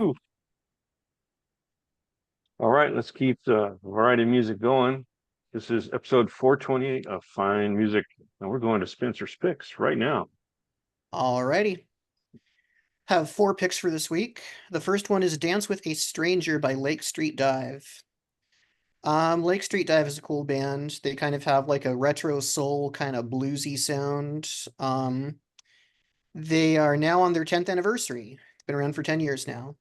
Ooh. All right, let's keep the variety of music going. This is episode 428 of Fine Music, and we're going to Spencer's Picks right now. Alrighty. Have four picks for this week. The first one is Dance with a Stranger by Lake Street Dive. Lake Street Dive is a cool band. They kind of have like a retro soul kind of bluesy sound. They are now on their 10th anniversary. It's been around for 10 years now.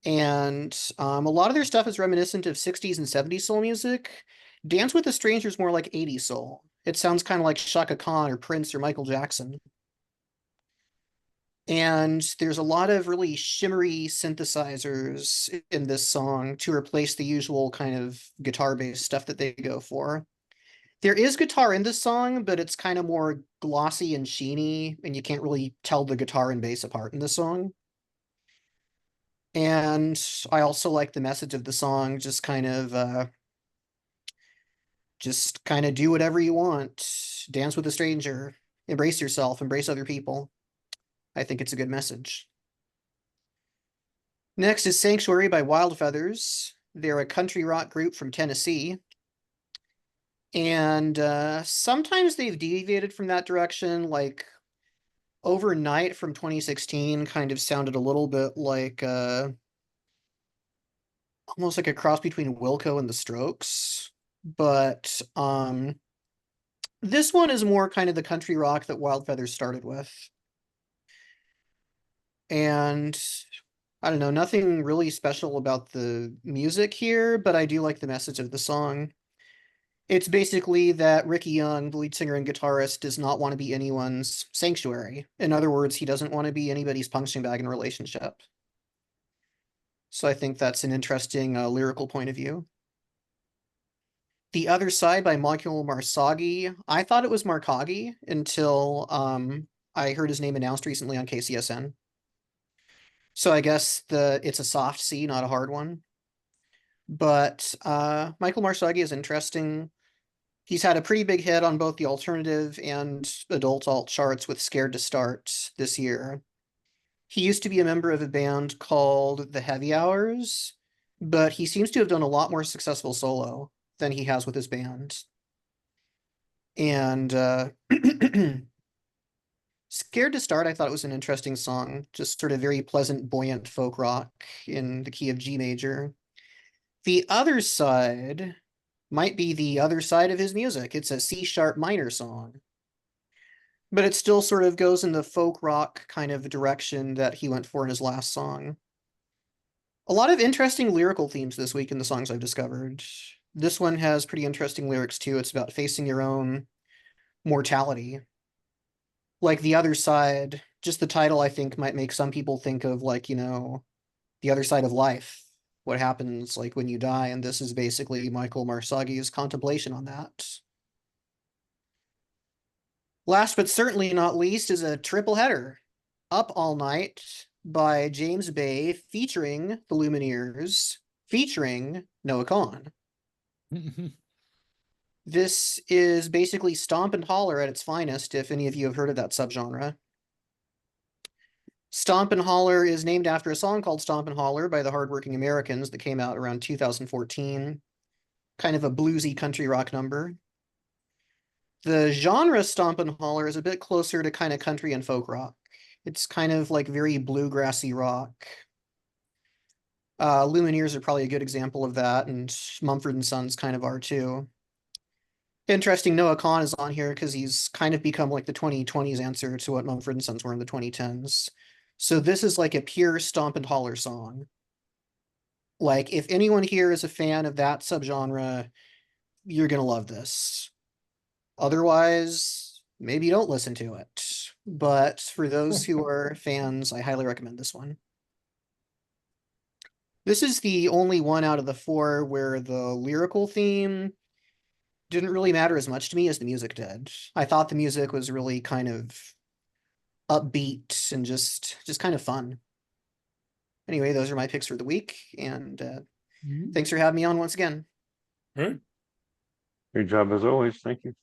And a lot of their stuff is reminiscent of 60s and 70s soul music. Dance with a Stranger is more like 80s soul. It sounds kind of like Shaka Khan or Prince or Michael Jackson. And there's a lot of really shimmery synthesizers in this song to replace the usual kind of guitar-based stuff that they go for. There is guitar in this song, but it's kind of more glossy and sheeny, and you can't really tell the guitar and bass apart in the song. And I also like the message of the song, just kind of do whatever you want, dance with a stranger, embrace yourself, embrace other people. I think it's a good message. Next is Sanctuary by Wild Feathers. They're a country rock group from Tennessee. And sometimes they've deviated from that direction, like Overnight from 2016 kind of sounded a little bit like almost like a cross between Wilco and the Strokes. But this one is more kind of the country rock that Wild Feathers started with. And I don't know, nothing really special about the music here, but I do like the message of the song. It's basically that Ricky Young, the lead singer and guitarist, does not want to be anyone's sanctuary. In other words, he doesn't want to be anybody's punching bag in a relationship. So I think that's an interesting lyrical point of view. The Other Side by Michael Marcagi. I thought it was Marcagi until I heard his name announced recently on KCSN. So I guess it's a soft C, not a hard one. But Michael Marcagi is interesting. He's had a pretty big hit on both the alternative and adult alt charts with Scared to Start this year. He used to be a member of a band called The Heavy Hours, but he seems to have done a lot more successful solo than he has with his band. And Scared to Start, I thought it was an interesting song, just sort of very pleasant, buoyant folk rock in the key of G major. The Other Side might be the other side of his music. It's a C sharp minor song, but it still sort of goes in the folk rock kind of direction that he went for in his last song. A lot of interesting lyrical themes this week in the songs I've discovered. This one has pretty interesting lyrics too. It's about facing your own mortality. Like The Other Side, just the title I think might make some people think of like, the other side of life. What happens like when you die, and this is basically Michael Marsagi's contemplation on that. Last but certainly not least is a triple header, Up All Night by James Bay, featuring the Lumineers, featuring Noah Kahan. This is basically stomp and holler at its finest, if any of you have heard of that subgenre. Stomp and Holler is named after a song called Stomp and Holler by the Hardworking Americans that came out around 2014. Kind of a bluesy country rock number. The genre Stomp and Holler is a bit closer to kind of country and folk rock. It's kind of like very bluegrassy rock. Lumineers are probably a good example of that, and Mumford and Sons kind of are too. Interesting, Noah Kahan is on here because he's kind of become like the 2020s answer to what Mumford and Sons were in the 2010s. So this is like a pure stomp and holler song. Like if anyone here is a fan of that subgenre, you're gonna love this. Otherwise, maybe don't listen to it. But for those who are fans, I highly recommend this one. This is the only one out of the four where the lyrical theme didn't really matter as much to me as the music did. I thought the music was really kind of upbeat and just kind of fun. Anyway, those are my picks for the week, and Mhm. thanks for having me on once again. All right. Great job as always. Thank you.